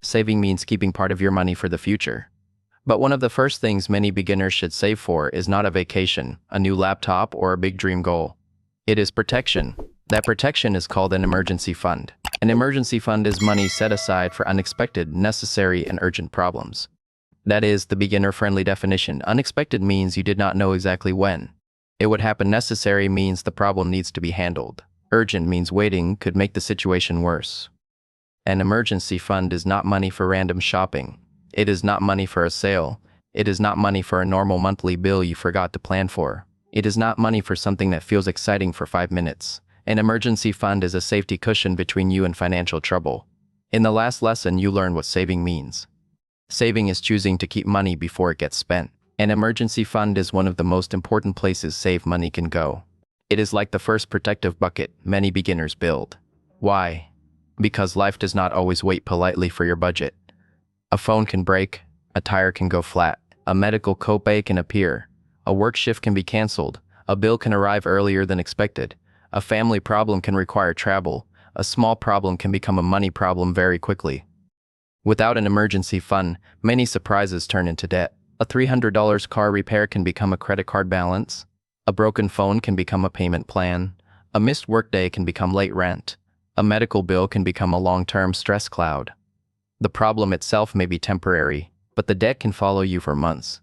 Saving means keeping part of your money for the future. But one of the first things many beginners should save for is not a vacation, a new laptop, or a big dream goal. It is protection. That protection is called an emergency fund. An emergency fund is money set aside for unexpected, necessary, and urgent problems. That is the beginner-friendly definition. Unexpected means you did not know exactly when it would happen. Necessary means the problem needs to be handled. Urgent means waiting could make the situation worse. An emergency fund is not money for random shopping. It is not money for a sale. It is not money for a normal monthly bill you forgot to plan for. It is not money for something that feels exciting for 5 minutes. An emergency fund is a safety cushion between you and financial trouble. In the last lesson, you learned what saving means. Saving is choosing to keep money before it gets spent. An emergency fund is one of the most important places saved money can go. It is like the first protective bucket many beginners build. Why? Because life does not always wait politely for your budget. A phone can break, a tire can go flat, a medical copay can appear, a work shift can be canceled, a bill can arrive earlier than expected, a family problem can require travel, a small problem can become a money problem very quickly. Without an emergency fund, many surprises turn into debt. A $300 car repair can become a credit card balance, a broken phone can become a payment plan, a missed workday can become late rent, a medical bill can become a long-term stress cloud. The problem itself may be temporary, but the debt can follow you for months.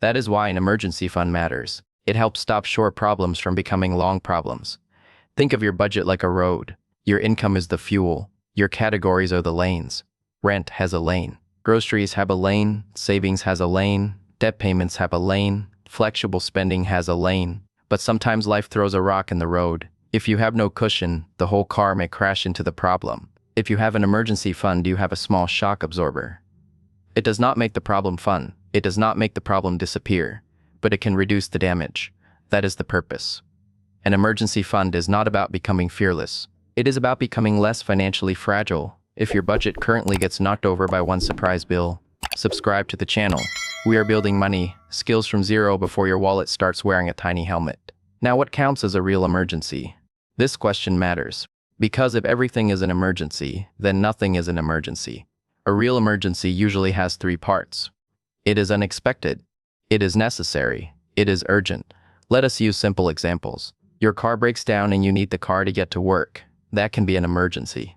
That is why an emergency fund matters. It helps stop short problems from becoming long problems. Think of your budget like a road. Your income is the fuel. Your categories are the lanes. Rent has a lane. Groceries have a lane. Savings has a lane. Debt payments have a lane. Flexible spending has a lane. But sometimes life throws a rock in the road. If you have no cushion, the whole car may crash into the problem. If you have an emergency fund, you have a small shock absorber. It does not make the problem fun. It does not make the problem disappear, but it can reduce the damage. That is the purpose. An emergency fund is not about becoming fearless. It is about becoming less financially fragile. If your budget currently gets knocked over by one surprise bill, subscribe to the channel. We are building money, skills from zero before your wallet starts wearing a tiny helmet. Now, what counts as a real emergency? This question matters, because if everything is an emergency, then nothing is an emergency. A real emergency usually has 3 parts. It is unexpected. It is necessary. It is urgent. Let us use simple examples. Your car breaks down and you need the car to get to work. That can be an emergency.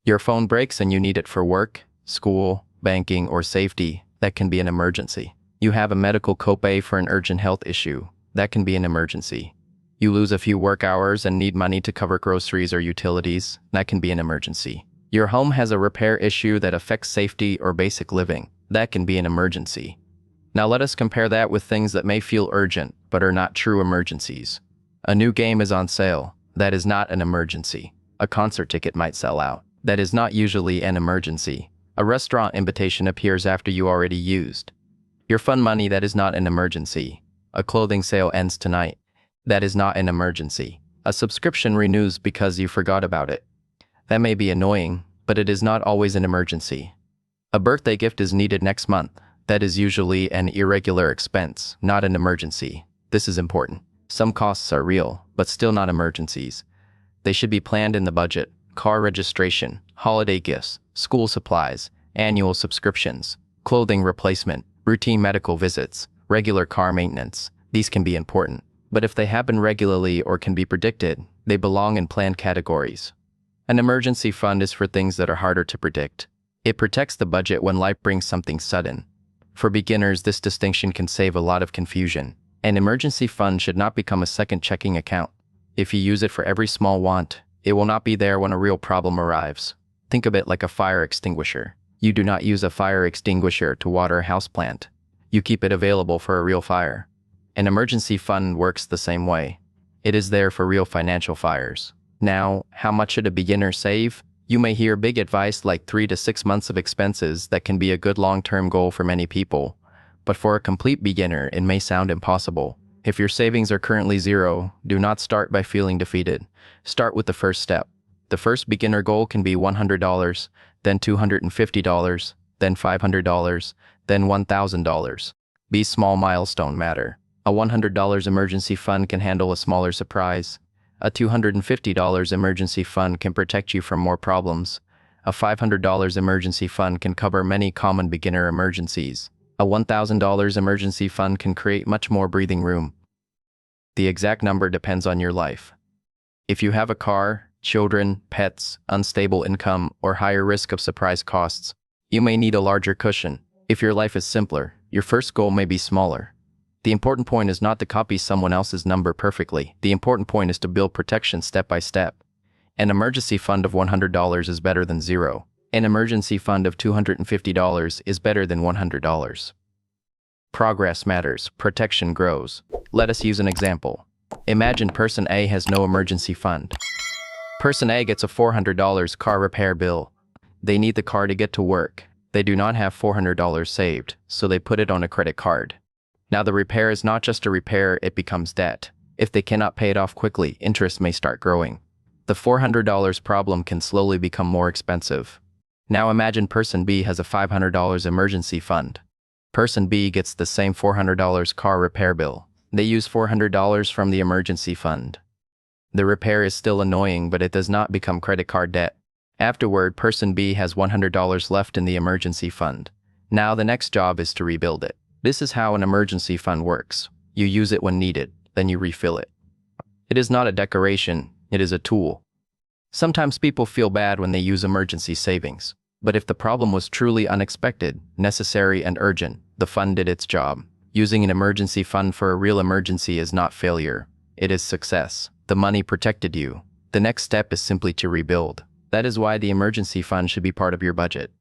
Your phone breaks and you need it for work, school, banking, or safety. That can be an emergency. You have a medical copay for an urgent health issue. That can be an emergency. You lose a few work hours and need money to cover groceries or utilities. That can be an emergency. Your home has a repair issue that affects safety or basic living. That can be an emergency. Now let us compare that with things that may feel urgent but are not true emergencies. A new game is on sale. That is not an emergency. A concert ticket might sell out. That is not usually an emergency. A restaurant invitation appears after you already used your fund money. That is not an emergency. A clothing sale ends tonight. That is not an emergency. A subscription renews because you forgot about it. That may be annoying, but it is not always an emergency. A birthday gift is needed next month. That is usually an irregular expense, not an emergency. This is important. Some costs are real, but still not emergencies. They should be planned in the budget. Car registration, holiday gifts, school supplies, annual subscriptions, clothing replacement, routine medical visits, regular car maintenance. These can be important. But if they happen regularly or can be predicted, they belong in planned categories. An emergency fund is for things that are harder to predict. It protects the budget when life brings something sudden. For beginners, this distinction can save a lot of confusion. An emergency fund should not become a second checking account. If you use it for every small want, it will not be there when a real problem arrives. Think of it like a fire extinguisher. You do not use a fire extinguisher to water a houseplant. You keep it available for a real fire. An emergency fund works the same way. It is there for real financial fires. Now, how much should a beginner save? You may hear big advice like 3 to 6 months of expenses. That can be a good long-term goal for many people. But for a complete beginner, it may sound impossible. If your savings are currently zero, do not start by feeling defeated. Start with the first step. The first beginner goal can be $100, then $250, then $500, then $1,000. These small milestones matter. A $100 emergency fund can handle a smaller surprise. A $250 emergency fund can protect you from more problems. A $500 emergency fund can cover many common beginner emergencies. A $1,000 emergency fund can create much more breathing room. The exact number depends on your life. If you have a car, children, pets, unstable income, or higher risk of surprise costs, you may need a larger cushion. If your life is simpler, your first goal may be smaller. The important point is not to copy someone else's number perfectly. The important point is to build protection step by step. An emergency fund of $100 is better than zero. An emergency fund of $250 is better than $100. Progress matters. Protection grows. Let us use an example. Imagine person A has no emergency fund. Person A gets a $400 car repair bill. They need the car to get to work. They do not have $400 saved, so they put it on a credit card. Now the repair is not just a repair, it becomes debt. If they cannot pay it off quickly, interest may start growing. The $400 problem can slowly become more expensive. Now imagine person B has a $500 emergency fund. Person B gets the same $400 car repair bill. They use $400 from the emergency fund. The repair is still annoying, but it does not become credit card debt. Afterward, person B has $100 left in the emergency fund. Now the next job is to rebuild it. This is how an emergency fund works. You use it when needed, then you refill it. It is not a decoration, it is a tool. Sometimes people feel bad when they use emergency savings. But if the problem was truly unexpected, necessary, and urgent, the fund did its job. Using an emergency fund for a real emergency is not failure. It is success. The money protected you. The next step is simply to rebuild. That is why the emergency fund should be part of your budget.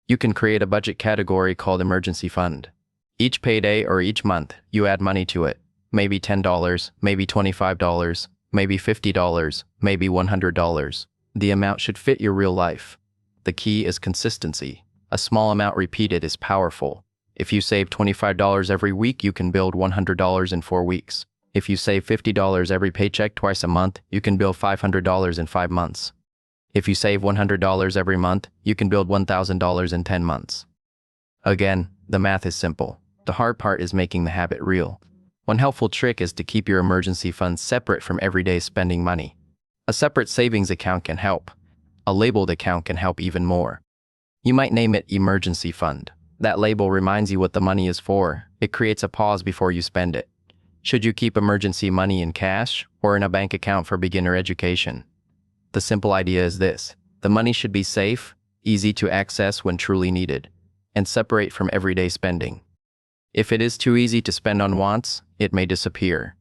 You can create a budget category called emergency fund. Each payday or each month, you add money to it. Maybe $10, maybe $25, maybe $50, maybe $100. The amount should fit your real life. The key is consistency. A small amount repeated is powerful. If you save $25 every week, you can build $100 in 4 weeks. If you save $50 every paycheck twice a month, you can build $500 in 5 months. If you save $100 every month, you can build $1,000 in 10 months. Again, the math is simple. The hard part is making the habit real. One helpful trick is to keep your emergency funds separate from everyday spending money. A separate savings account can help. A labeled account can help even more. You might name it emergency fund. That label reminds you what the money is for. It creates a pause before you spend it. Should you keep emergency money in cash or in a bank account for beginner education? The simple idea is this. The money should be safe, easy to access when truly needed, and separate from everyday spending. If it is too easy to spend on wants, it may disappear.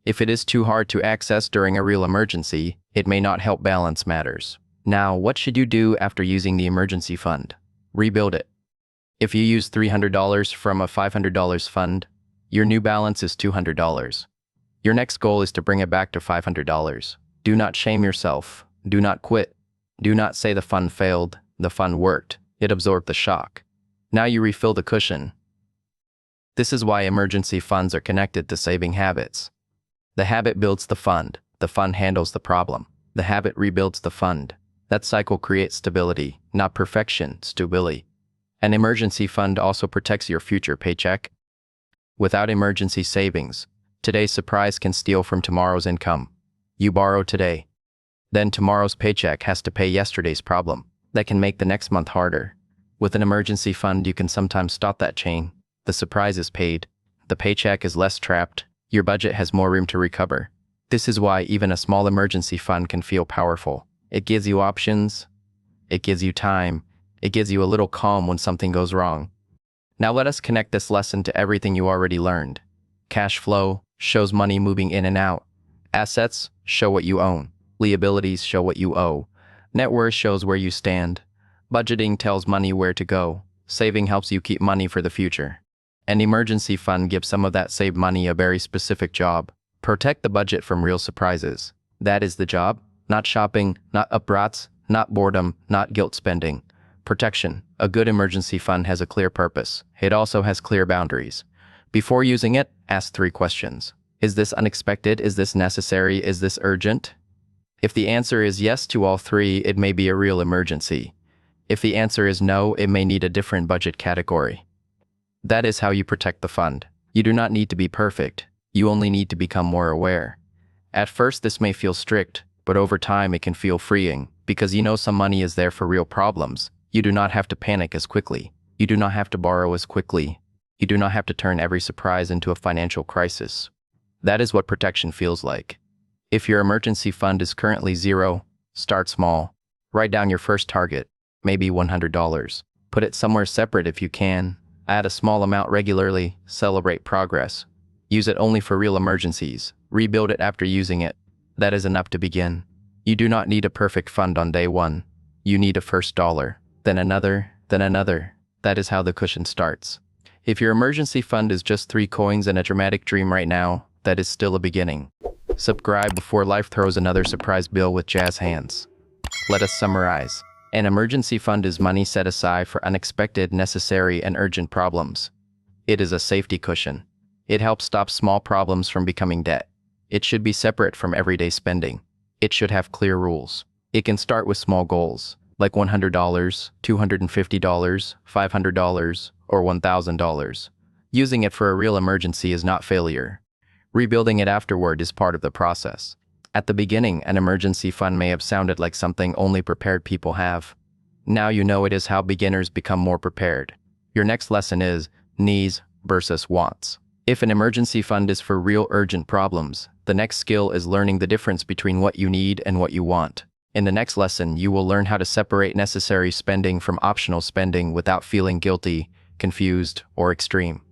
If it is too hard to access during a real emergency, it may not help balance matters. Now, what should you do after using the emergency fund? Rebuild it. If you use $300 from a $500 fund, your new balance is $200. Your next goal is to bring it back to $500. Do not shame yourself. Do not quit. Do not say the fund failed. The fund worked. It absorbed the shock. Now you refill the cushion. This is why emergency funds are connected to saving habits. The habit builds the fund handles the problem. The habit rebuilds the fund. That cycle creates stability, not perfection, stability. An emergency fund also protects your future paycheck. Without emergency savings, today's surprise can steal from tomorrow's income. You borrow today. Then tomorrow's paycheck has to pay yesterday's problem. That can make the next month harder. With an emergency fund, you can sometimes stop that chain. The surprise is paid. The paycheck is less trapped. Your budget has more room to recover. This is why even a small emergency fund can feel powerful. It gives you options. It gives you time. It gives you a little calm when something goes wrong. Now let us connect this lesson to everything you already learned. Cash flow shows money moving in and out. Assets show what you own. Liabilities show what you owe. Net worth shows where you stand. Budgeting tells money where to go. Saving helps you keep money for the future. An emergency fund gives some of that saved money a very specific job. Protect the budget from real surprises. That is the job. Not shopping, not upbrats, not boredom, not guilt spending. Protection. A good emergency fund has a clear purpose. It also has clear boundaries. Before using it, ask 3 questions. Is this unexpected? Is this necessary? Is this urgent? If the answer is yes to all 3, it may be a real emergency. If the answer is no, it may need a different budget category. That is how you protect the fund. You do not need to be perfect. You only need to become more aware. At first, this may feel strict, but over time it can feel freeing, because you know some money is there for real problems. You do not have to panic as quickly. You do not have to borrow as quickly. You do not have to turn every surprise into a financial crisis. That is what protection feels like. If your emergency fund is currently zero, start small. Write down your first target, maybe $100. Put it somewhere separate if you can. Add a small amount regularly. Celebrate progress. Use it only for real emergencies. Rebuild it after using it. That is enough to begin. You do not need a perfect fund on day one. You need a first dollar, then another, then another. That is how the cushion starts. If your emergency fund is just 3 coins and a dramatic dream right now, that is still a beginning. Subscribe before life throws another surprise bill with jazz hands. Let us summarize. An emergency fund is money set aside for unexpected, necessary, and urgent problems. It is a safety cushion. It helps stop small problems from becoming debt. It should be separate from everyday spending. It should have clear rules. It can start with small goals, like $100, $250, $500, or $1,000. Using it for a real emergency is not failure. Rebuilding it afterward is part of the process. At the beginning, an emergency fund may have sounded like something only prepared people have. Now you know it is how beginners become more prepared. Your next lesson is needs versus wants. If an emergency fund is for real urgent problems, the next skill is learning the difference between what you need and what you want. In the next lesson, you will learn how to separate necessary spending from optional spending without feeling guilty, confused, or extreme.